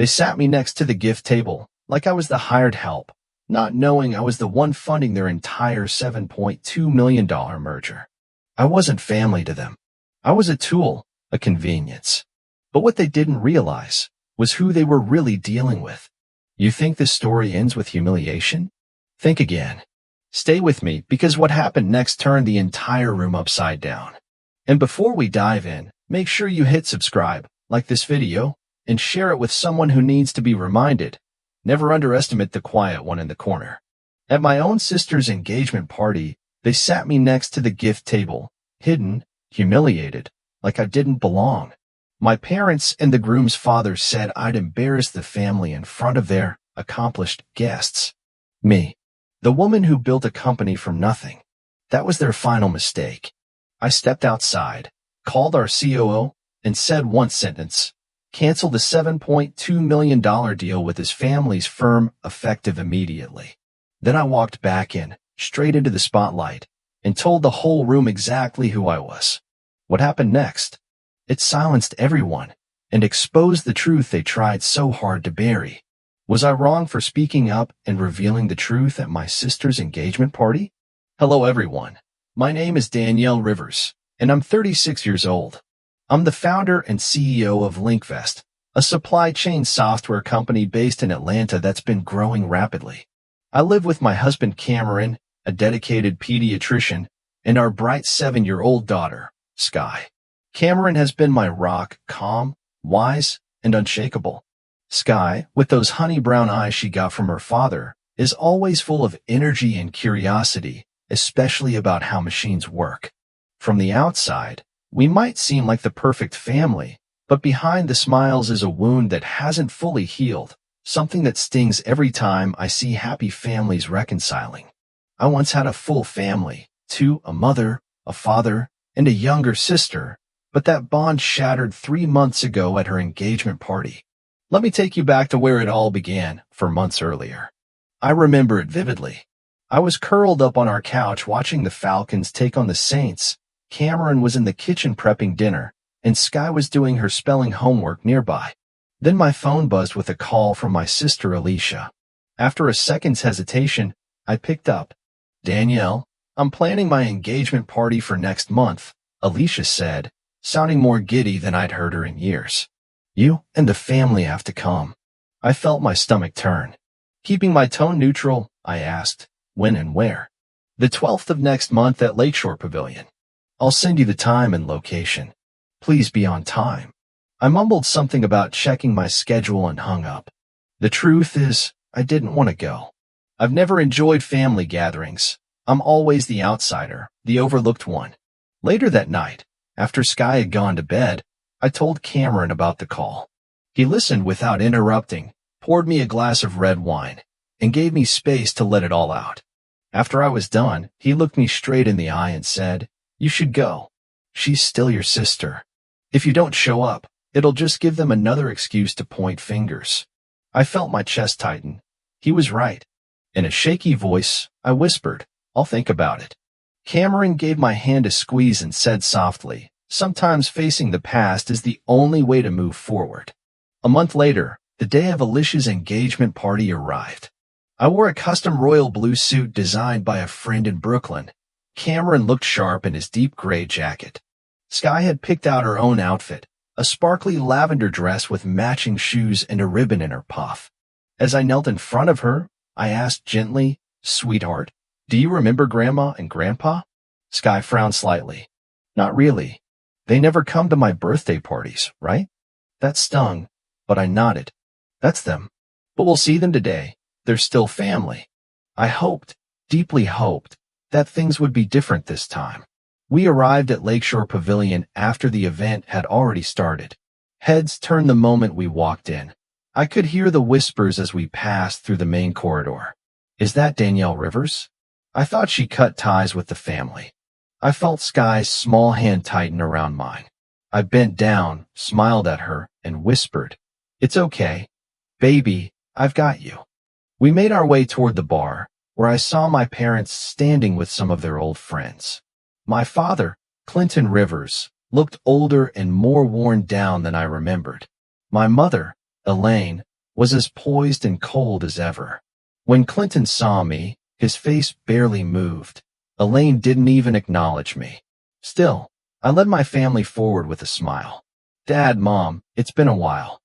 They sat me next to the gift table, like I was the hired help, not knowing I was the one funding their entire $7.2 million merger. I wasn't family to them. I was a tool, a convenience. But what they didn't realize was who they were really dealing with. You think this story ends with humiliation? Think again. Stay with me, because what happened next turned the entire room upside down. And before we dive in, make sure you hit subscribe, like this video, and share it with someone who needs to be reminded. Never underestimate the quiet one in the corner. At my own sister's engagement party, they sat me next to the gift table, hidden, humiliated, like I didn't belong. My parents and the groom's father said I'd embarrass the family in front of their accomplished guests. Me, the woman who built a company from nothing. That was their final mistake. I stepped outside, called our COO, and said one sentence: cancel the $7.2 million deal with his family's firm effective immediately. Then I walked back in, straight into the spotlight, and told the whole room exactly who I was. What happened next? It silenced everyone and exposed the truth they tried so hard to bury. Was I wrong for speaking up and revealing the truth at my sister's engagement party? Hello everyone. My name is Danielle Rivers, and I'm 36 years old. I'm the founder and CEO of LinkVest, a supply chain software company based in Atlanta that's been growing rapidly. I live with my husband Cameron, a dedicated pediatrician, and our bright 7-year-old daughter, Sky. Cameron has been my rock, calm, wise, and unshakable. Sky, with those honey brown eyes she got from her father, is always full of energy and curiosity, especially about how machines work. From the outside, we might seem like the perfect family, but behind the smiles is a wound that hasn't fully healed, something that stings every time I see happy families reconciling. I once had a full family, too, a mother, a father, and a younger sister, but that bond shattered 3 months ago at her engagement party. Let me take you back to where it all began, 4 months earlier. I remember it vividly. I was curled up on our couch watching the Falcons take on the Saints. Cameron was in the kitchen prepping dinner, and Sky was doing her spelling homework nearby. Then my phone buzzed with a call from my sister Alicia. After a second's hesitation, I picked up. "Danielle, I'm planning my engagement party for next month," Alicia said, sounding more giddy than I'd heard her in years. "You and the family have to come." I felt my stomach turn. Keeping my tone neutral, I asked, "When and where?" "The 12th of next month at Lakeshore Pavilion. I'll send you the time and location. Please be on time." I mumbled something about checking my schedule and hung up. The truth is, I didn't want to go. I've never enjoyed family gatherings. I'm always the outsider, the overlooked one. Later that night, after Sky had gone to bed, I told Cameron about the call. He listened without interrupting, poured me a glass of red wine, and gave me space to let it all out. After I was done, he looked me straight in the eye and said, "You should go. She's still your sister. If you don't show up, it'll just give them another excuse to point fingers." I felt my chest tighten. He was right. In a shaky voice, I whispered, "I'll think about it." Cameron gave my hand a squeeze and said softly, "Sometimes facing the past is the only way to move forward." A month later, the day of Alicia's engagement party arrived. I wore a custom royal blue suit designed by a friend in Brooklyn. Cameron looked sharp in his deep gray jacket. Sky had picked out her own outfit, a sparkly lavender dress with matching shoes and a ribbon in her puff. As I knelt in front of her, I asked gently, "Sweetheart, do you remember Grandma and Grandpa?" Sky frowned slightly. "Not really. They never come to my birthday parties, right?" That stung, but I nodded. "That's them. But we'll see them today. They're still family." I hoped, deeply hoped, that things would be different this time. We arrived at Lakeshore Pavilion after the event had already started. Heads turned the moment we walked in. I could hear the whispers as we passed through the main corridor. "Is that Danielle Rivers?" I thought she cut ties with the family. I felt Sky's small hand tighten around mine. I bent down, smiled at her, and whispered, "It's okay. Baby, I've got you." We made our way toward the bar, where I saw my parents standing with some of their old friends. My father, Clinton Rivers, looked older and more worn down than I remembered. My mother, Elaine, was as poised and cold as ever. When Clinton saw me, his face barely moved. Elaine didn't even acknowledge me. Still, I led my family forward with a smile. Dad, Mom, it's been a while.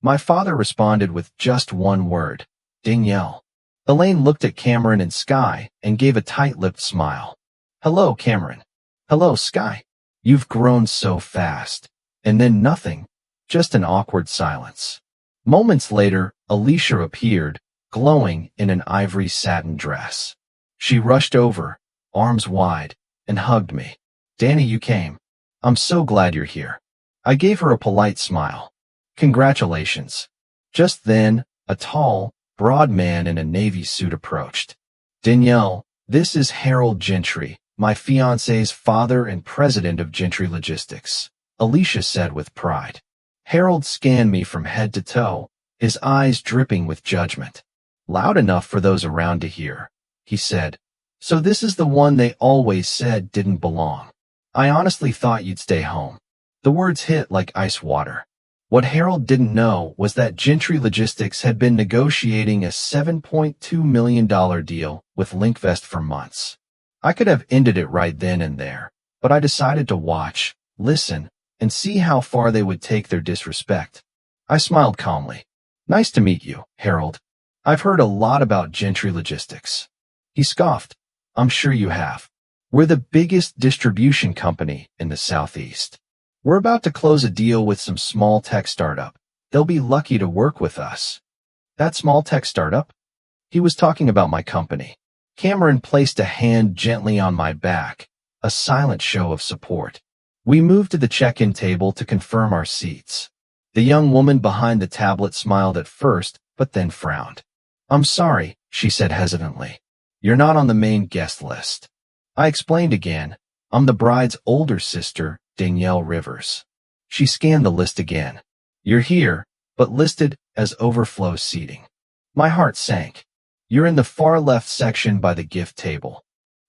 My father responded with just one word, Danielle. Elaine looked at Cameron and Sky and gave a tight-lipped smile. Hello, Cameron. Hello, Sky. You've grown so fast. And then nothing, just an awkward silence. Moments later, Alicia appeared, glowing in an ivory satin dress. She rushed over, arms wide, and hugged me. Danny, you came. I'm so glad you're here. I gave her a polite smile. Congratulations. Just then, a tall, broad man in a navy suit approached. Danielle, this is Harold Gentry, my fiancé's father and president of Gentry Logistics, Alicia said with pride. Harold scanned me from head to toe, his eyes dripping with judgment. Loud enough for those around to hear, he said. So this is the one they always said didn't belong. I honestly thought you'd stay home. The words hit like ice water. What Harold didn't know was that Gentry Logistics had been negotiating a $7.2 million deal with Linkvest for months. I could have ended it right then and there, but I decided to watch, listen, and see how far they would take their disrespect. I smiled calmly. Nice to meet you, Harold. I've heard a lot about Gentry Logistics. He scoffed. I'm sure you have. We're the biggest distribution company in the Southeast. We're about to close a deal with some small tech startup. They'll be lucky to work with us. That small tech startup? He was talking about my company. Cameron placed a hand gently on my back, a silent show of support. We moved to the check-in table to confirm our seats. The young woman behind the tablet smiled at first, but then frowned. I'm sorry, she said hesitantly. You're not on the main guest list. I explained again. I'm the bride's older sister, Danielle Rivers. She scanned the list again. You're here, but listed as overflow seating. My heart sank. You're in the far left section by the gift table.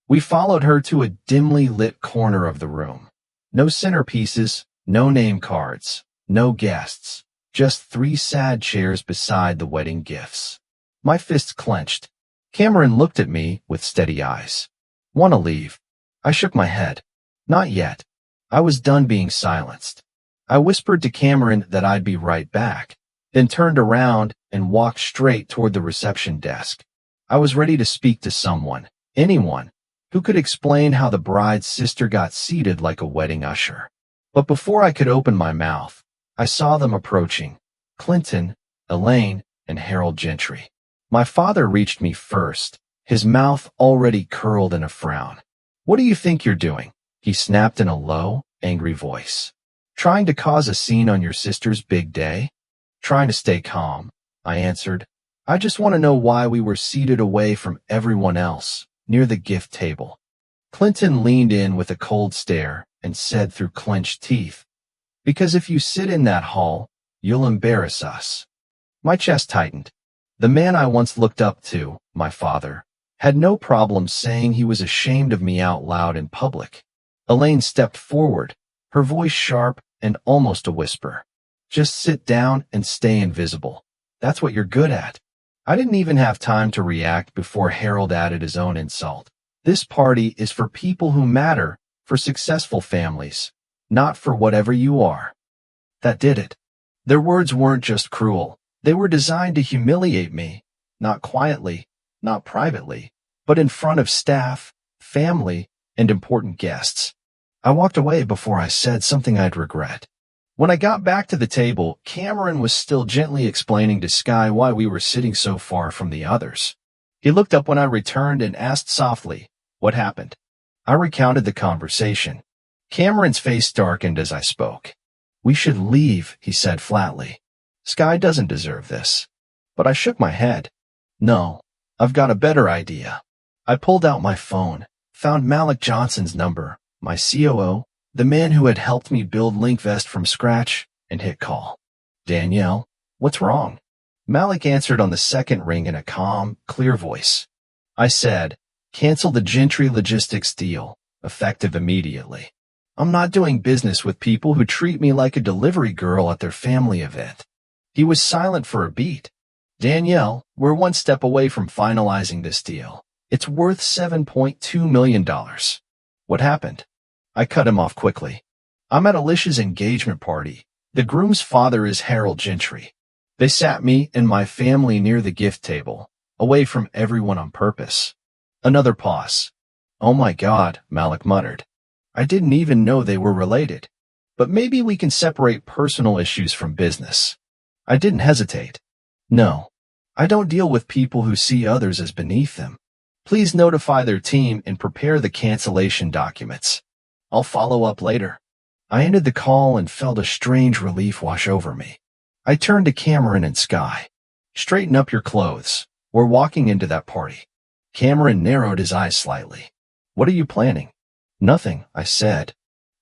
We followed her to a dimly lit corner of the room. No centerpieces, no name cards, no guests, just 3 sad chairs beside the wedding gifts. My fists clenched. Cameron looked at me with steady eyes. Want to leave? I shook my head. Not yet. I was done being silenced. I whispered to Cameron that I'd be right back, then turned around and walked straight toward the reception desk. I was ready to speak to someone, anyone, who could explain how the bride's sister got seated like a wedding usher. But before I could open my mouth, I saw them approaching. Clinton, Elaine, and Harold Gentry. My father reached me first, his mouth already curled in a frown. What do you think you're doing? He snapped in a low, angry voice. Trying to cause a scene on your sister's big day? Trying to stay calm, I answered. I just want to know why we were seated away from everyone else, near the gift table. Clinton leaned in with a cold stare and said through clenched teeth, because if you sit in that hall, you'll embarrass us. My chest tightened. The man I once looked up to, my father, had no problem saying he was ashamed of me out loud in public. Elaine stepped forward, her voice sharp and almost a whisper. Just sit down and stay invisible. That's what you're good at. I didn't even have time to react before Harold added his own insult. This party is for people who matter, for successful families, not for whatever you are. That did it. Their words weren't just cruel. They were designed to humiliate me, not quietly, not privately, but in front of staff, family, and important guests. I walked away before I said something I'd regret. When I got back to the table, Cameron was still gently explaining to Sky why we were sitting so far from the others. He looked up when I returned and asked softly, what happened? I recounted the conversation. Cameron's face darkened as I spoke. We should leave, he said flatly. Sky doesn't deserve this. But I shook my head. No, I've got a better idea. I pulled out my phone, found Malik Johnson's number, my COO, the man who had helped me build Linkvest from scratch, and hit call. Danielle, what's wrong? Malik answered on the second ring in a calm, clear voice. I said, cancel the Gentry Logistics deal, effective immediately. I'm not doing business with people who treat me like a delivery girl at their family event. He was silent for a beat, Danielle, we're one step away from finalizing this deal. It's worth $7.2 million. What happened? I cut him off quickly. I'm at Alicia's engagement party. The groom's father is Harold Gentry. They sat me and my family near the gift table, away from everyone on purpose. Another pause. Oh my God, Malik muttered. I didn't even know they were related. But maybe we can separate personal issues from business. I didn't hesitate. No, I don't deal with people who see others as beneath them. Please notify their team and prepare the cancellation documents. I'll follow up later. I ended the call and felt a strange relief wash over me. I turned to Cameron and Sky. Straighten up your clothes. We're walking into that party. Cameron narrowed his eyes slightly. What are you planning? Nothing, I said.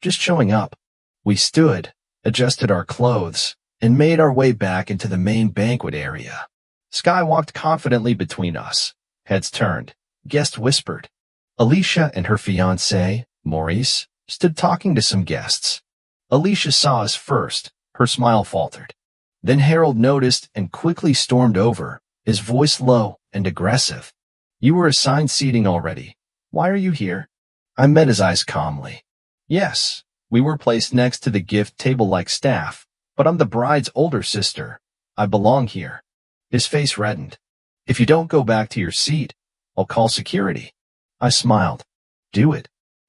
Just showing up. We stood, adjusted our clothes, and made our way back into the main banquet area. Sky walked confidently between us. Heads turned. Guest whispered. Alicia and her fiancé, Maurice, stood talking to some guests. Alicia saw us first. Her smile faltered. Then Harold noticed and quickly stormed over, his voice low and aggressive. You were assigned seating already. Why are you here? I met his eyes calmly. Yes, we were placed next to the gift table like staff, but I'm the bride's older sister. I belong here. His face reddened. If you don't go back to your seat, I'll call security. I smiled. Do it.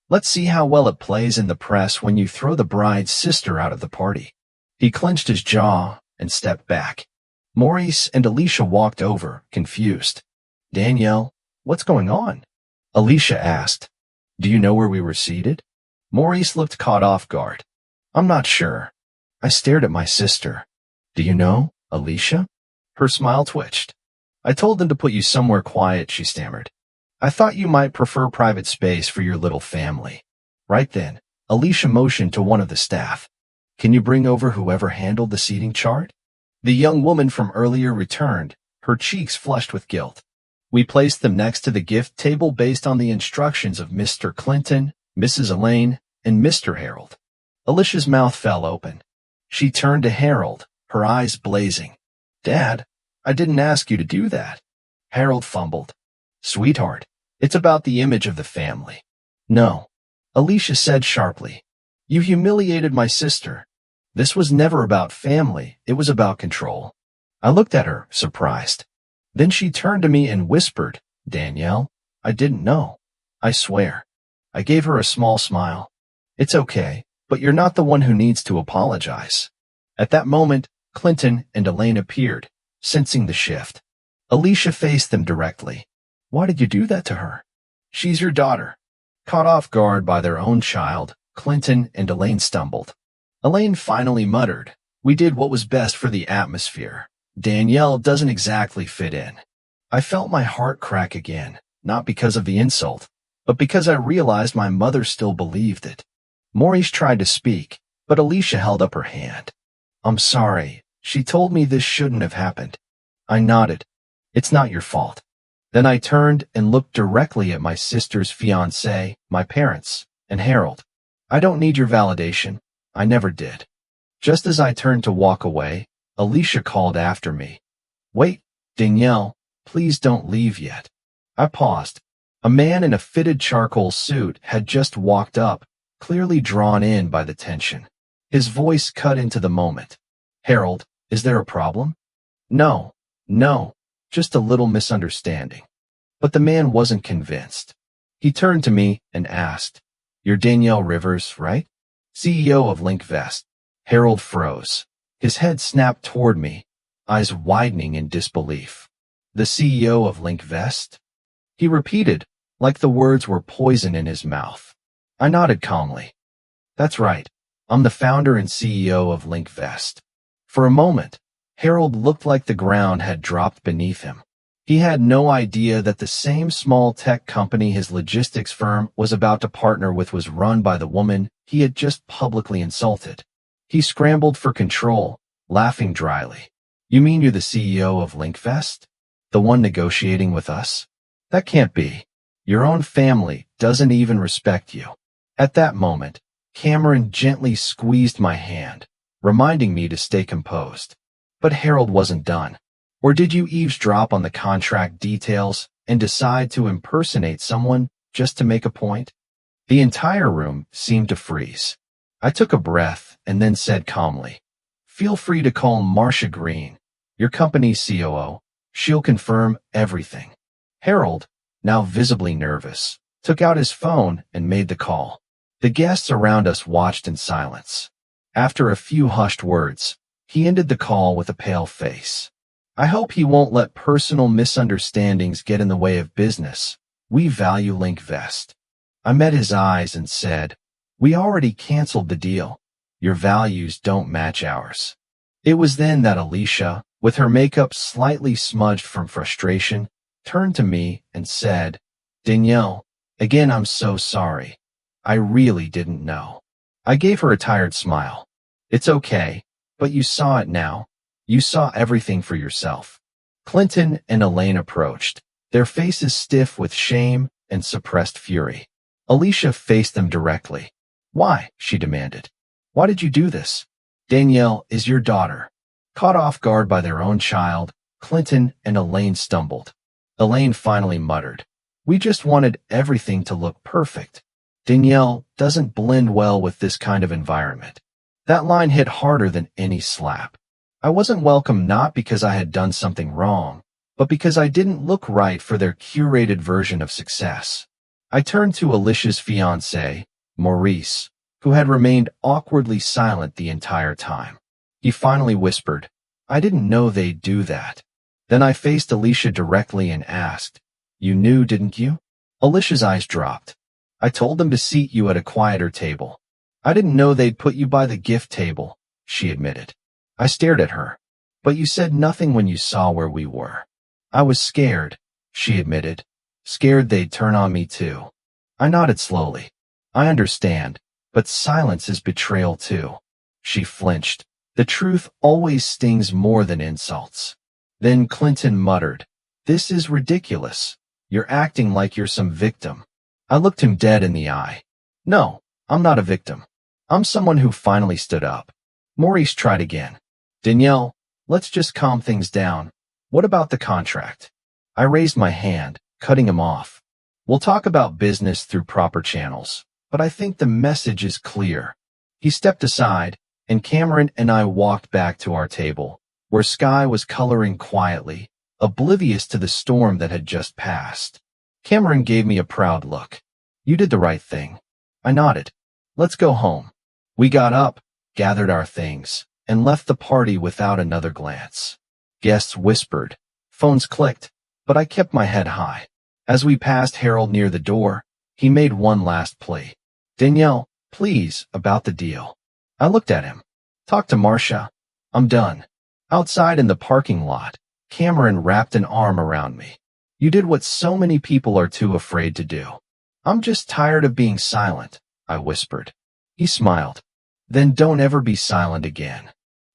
Let's see how well it plays in the press when you throw the bride's sister out of the party. He clenched his jaw and stepped back. Maurice and Alicia walked over, confused. Danielle, what's going on? Alicia asked. Do you know where we were seated? Maurice looked caught off guard. I'm not sure. I stared at my sister. Do you know, Alicia? Her smile twitched. I told them to put you somewhere quiet, she stammered. I thought you might prefer private space for your little family. Right then, Alicia motioned to one of the staff. Can you bring over whoever handled the seating chart? The young woman from earlier returned, her cheeks flushed with guilt. We placed them next to the gift table based on the instructions of Mr. Clinton, Mrs. Elaine, and Mr. Harold. Alicia's mouth fell open. She turned to Harold, her eyes blazing. Dad, I didn't ask you to do that. Harold fumbled. Sweetheart, it's about the image of the family. No, Alicia said sharply. You humiliated my sister. This was never about family, it was about control. I looked at her, surprised. Then she turned to me and whispered, Danielle, I didn't know. I swear. I gave her a small smile. It's okay, but you're not the one who needs to apologize. At that moment, Clinton and Elaine appeared, sensing the shift. Alicia faced them directly. Why did you do that to her? She's your daughter. Caught off guard by their own child, Clinton and Elaine stumbled. Elaine finally muttered, we did what was best for the atmosphere. Danielle doesn't exactly fit in. I felt my heart crack again, not because of the insult, but because I realized my mother still believed it. Maurice tried to speak, but Alicia held up her hand. I'm sorry. She told me this shouldn't have happened. I nodded. It's not your fault. Then I turned and looked directly at my sister's fiancé, my parents, and Harold. I don't need your validation. I never did. Just as I turned to walk away, Alicia called after me. Wait, Danielle, please don't leave yet. I paused. A man in a fitted charcoal suit had just walked up, clearly drawn in by the tension. His voice cut into the moment. Harold, is there a problem? No, just a little misunderstanding. But the man wasn't convinced. He turned to me and asked, You're Danielle Rivers, right? CEO of Linkvest. Harold froze. His head snapped toward me, eyes widening in disbelief. The CEO of Linkvest? He repeated, like the words were poison in his mouth. I nodded calmly. That's right. I'm the founder and CEO of Linkvest. For a moment, Harold looked like the ground had dropped beneath him. He had no idea that the same small tech company his logistics firm was about to partner with was run by the woman he had just publicly insulted. He scrambled for control, laughing dryly. You mean you're the CEO of Linkvest? The one negotiating with us? That can't be. Your own family doesn't even respect you. At that moment, Cameron gently squeezed my hand, reminding me to stay composed. But Harold wasn't done. Or did you eavesdrop on the contract details and decide to impersonate someone just to make a point? The entire room seemed to freeze. I took a breath and then said calmly, "Feel free to call Marcia Green, your company's COO. She'll confirm everything." Harold, now visibly nervous, took out his phone and made the call. The guests around us watched in silence. After a few hushed words, he ended the call with a pale face. "I hope he won't let personal misunderstandings get in the way of business. We value LinkVest." I met his eyes and said, "We already canceled the deal. Your values don't match ours." It was then that Alicia, with her makeup slightly smudged from frustration, turned to me and said, "Danielle, again, I'm so sorry. I really didn't know." I gave her a tired smile. "It's okay, but you saw it now. You saw everything for yourself." Clinton and Elaine approached, their faces stiff with shame and suppressed fury. Alicia faced them directly. "Why?" she demanded. "Why did you do this?" "Danielle is your daughter." Caught off guard by their own child, Clinton and Elaine stumbled. Elaine finally muttered, "We just wanted everything to look perfect. Danielle doesn't blend well with this kind of environment." That line hit harder than any slap. I wasn't welcome not because I had done something wrong, but because I didn't look right for their curated version of success. I turned to Alicia's fiancé, Maurice, who had remained awkwardly silent the entire time. He finally whispered, "I didn't know they'd do that." Then I faced Alicia directly and asked, "You knew, didn't you?" Alicia's eyes dropped. "I told them to seat you at a quieter table. I didn't know they'd put you by the gift table," she admitted. I stared at her. "But you said nothing when you saw where we were." "I was scared," she admitted. "Scared they'd turn on me too." I nodded slowly. "I understand, but silence is betrayal too." She flinched. "The truth always stings more than insults." Then Clinton muttered, "This is ridiculous. You're acting like you're some victim." I looked him dead in the eye. "No, I'm not a victim. I'm someone who finally stood up." Maurice tried again. "Danielle, let's just calm things down. What about the contract?" I raised my hand, cutting him off. "We'll talk about business through proper channels, but I think the message is clear." He stepped aside, and Cameron and I walked back to our table, where Sky was coloring quietly, oblivious to the storm that had just passed. Cameron gave me a proud look. "You did the right thing." I nodded. "Let's go home." We got up, gathered our things, and left the party without another glance. Guests whispered, phones clicked, but I kept my head high. As we passed Harold near the door, he made one last plea. "Danielle, please, about the deal." I looked at him. "Talk to Marcia. I'm done." Outside in the parking lot, Cameron wrapped an arm around me. "You did what so many people are too afraid to do." "I'm just tired of being silent," I whispered. He smiled. "Then don't ever be silent again."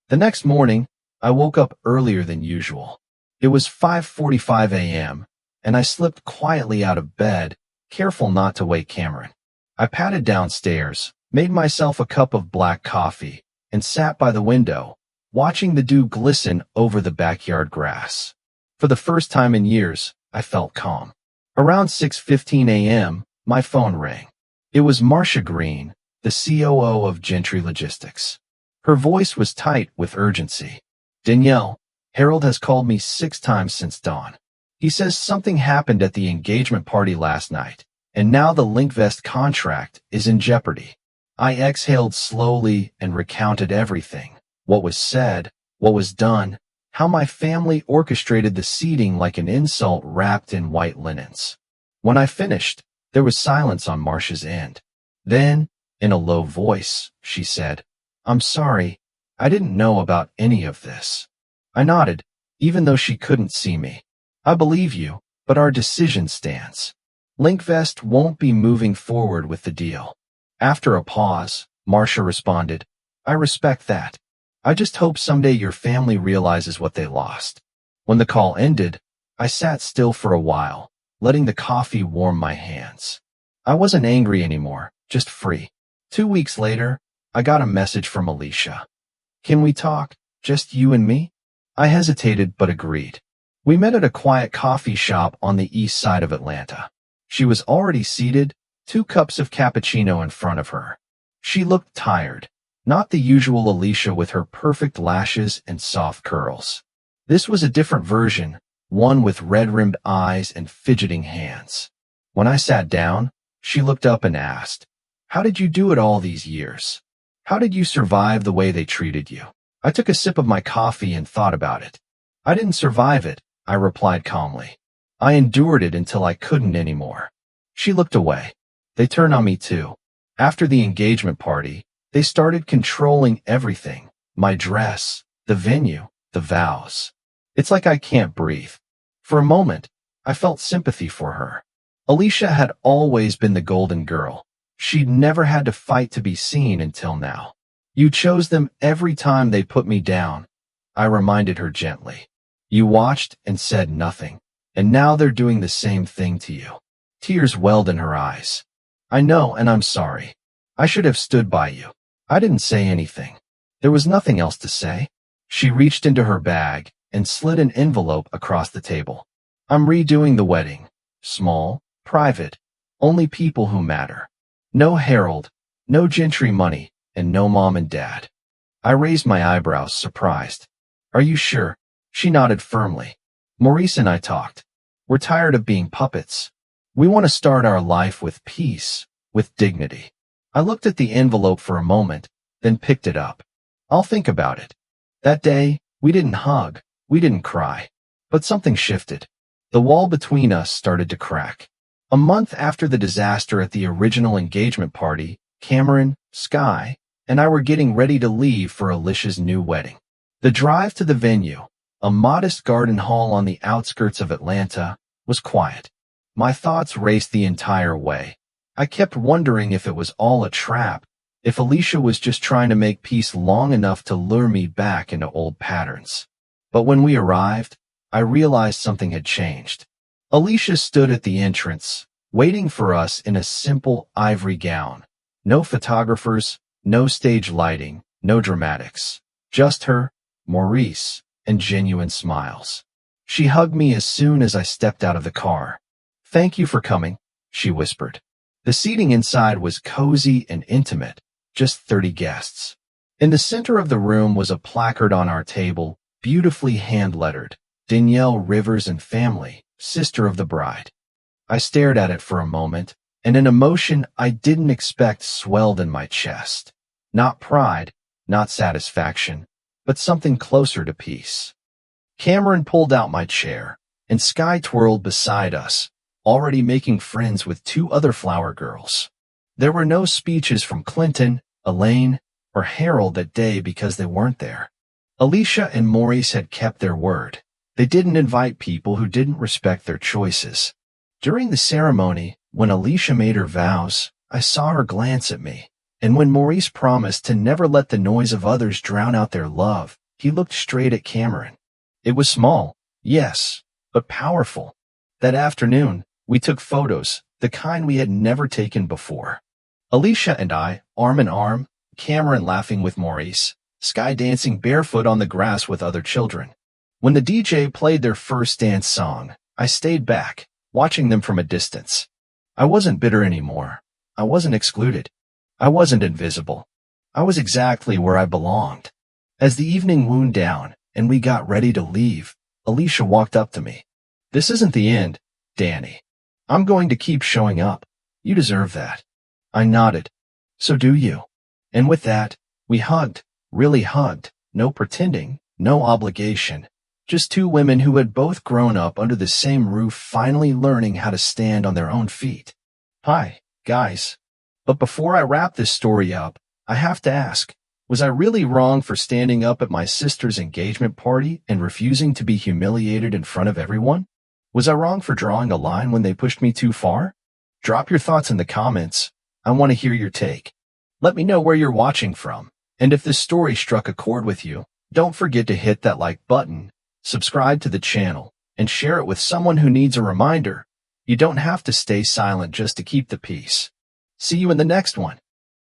The next morning, I woke up earlier than usual. It was 5:45 a.m., and I slipped quietly out of bed, careful not to wake Cameron. I padded downstairs, made myself a cup of black coffee, and sat by the window, watching the dew glisten over the backyard grass. For the first time in years, I felt calm. Around 6:15 a.m., my phone rang. It was Marcia Green, the COO of Gentry Logistics. Her voice was tight with urgency. "Danielle, Harold has called me 6 times since dawn. He says something happened at the engagement party last night, and now the LinkVest contract is in jeopardy." I exhaled slowly and recounted everything. What was said, what was done, how my family orchestrated the seating like an insult wrapped in white linens. When I finished, there was silence on Marcia's end. Then, in a low voice, she said, "I'm sorry, I didn't know about any of this." I nodded, even though she couldn't see me. "I believe you, but our decision stands. LinkVest won't be moving forward with the deal." After a pause, Marcia responded, "I respect that. I just hope someday your family realizes what they lost." When the call ended, I sat still for a while, letting the coffee warm my hands. I wasn't angry anymore, just free. 2 weeks later, I got a message from Alicia. "Can we talk? Just you and me?" I hesitated but agreed. We met at a quiet coffee shop on the east side of Atlanta. She was already seated, 2 cups of cappuccino in front of her. She looked tired, not the usual Alicia with her perfect lashes and soft curls. This was a different version, one with red-rimmed eyes and fidgeting hands. When I sat down, she looked up and asked, "How did you do it all these years? How did you survive the way they treated you?" I took a sip of my coffee and thought about it. "I didn't survive it," I replied calmly. "I endured it until I couldn't anymore." She looked away. They turned on me too. After the engagement party, they started controlling everything. My dress, the venue, the vows. It's like I can't breathe. For a moment, I felt sympathy for her. Alicia had always been the golden girl. She'd never had to fight to be seen until now. "You chose them every time they put me down," I reminded her gently. "You watched and said nothing, and now they're doing the same thing to you." Tears welled in her eyes. "I know, and I'm sorry. I should have stood by you." I didn't say anything. There was nothing else to say. She reached into her bag and slid an envelope across the table. "I'm redoing the wedding. Small, private, only people who matter. No herald, no gentry money, and no mom and dad." I raised my eyebrows, surprised. "Are you sure?" She nodded firmly. "Maurice and I talked. We're tired of being puppets. We want to start our life with peace, with dignity." I looked at the envelope for a moment, then picked it up. "I'll think about it." That day, we didn't hug, we didn't cry. But something shifted. The wall between us started to crack. A month after the disaster at the original engagement party, Cameron, Sky, and I were getting ready to leave for Alicia's new wedding. The drive to the venue, a modest garden hall on the outskirts of Atlanta, was quiet. My thoughts raced the entire way. I kept wondering if it was all a trap, if Alicia was just trying to make peace long enough to lure me back into old patterns. But when we arrived, I realized something had changed. Alicia stood at the entrance, waiting for us in a simple ivory gown. No photographers, no stage lighting, no dramatics. Just her, Maurice, and genuine smiles. She hugged me as soon as I stepped out of the car. "Thank you for coming," she whispered. The seating inside was cozy and intimate, just 30 guests. In the center of the room was a placard on our table, beautifully hand-lettered, "Danielle Rivers and family, sister of the bride." I stared at it for a moment, and an emotion I didn't expect swelled in my chest. Not pride, not satisfaction, but something closer to peace. Cameron pulled out my chair, and Sky twirled beside us, already making friends with 2 other flower girls. There were no speeches from Clinton, Elaine, or Harold that day because they weren't there. Alicia and Maurice had kept their word. They didn't invite people who didn't respect their choices. During the ceremony, when Alicia made her vows, I saw her glance at me, and when Maurice promised to never let the noise of others drown out their love, he looked straight at Cameron. It was small, yes, but powerful. That afternoon, we took photos, the kind we had never taken before. Alicia and I, arm in arm, Cameron laughing with Maurice, Sky dancing barefoot on the grass with other children. When the DJ played their first dance song, I stayed back, watching them from a distance. I wasn't bitter anymore. I wasn't excluded. I wasn't invisible. I was exactly where I belonged. As the evening wound down and we got ready to leave, Alicia walked up to me. "This isn't the end, Danny. I'm going to keep showing up. You deserve that." I nodded. "So do you." And with that, we hugged, really hugged, no pretending, no obligation. Just 2 women who had both grown up under the same roof finally learning how to stand on their own feet. Hi, guys. But before I wrap this story up, I have to ask, was I really wrong for standing up at my sister's engagement party and refusing to be humiliated in front of everyone? Was I wrong for drawing a line when they pushed me too far? Drop your thoughts in the comments. I want to hear your take. Let me know where you're watching from. And if this story struck a chord with you, don't forget to hit that like button, subscribe to the channel, and share it with someone who needs a reminder. You don't have to stay silent just to keep the peace. See you in the next one.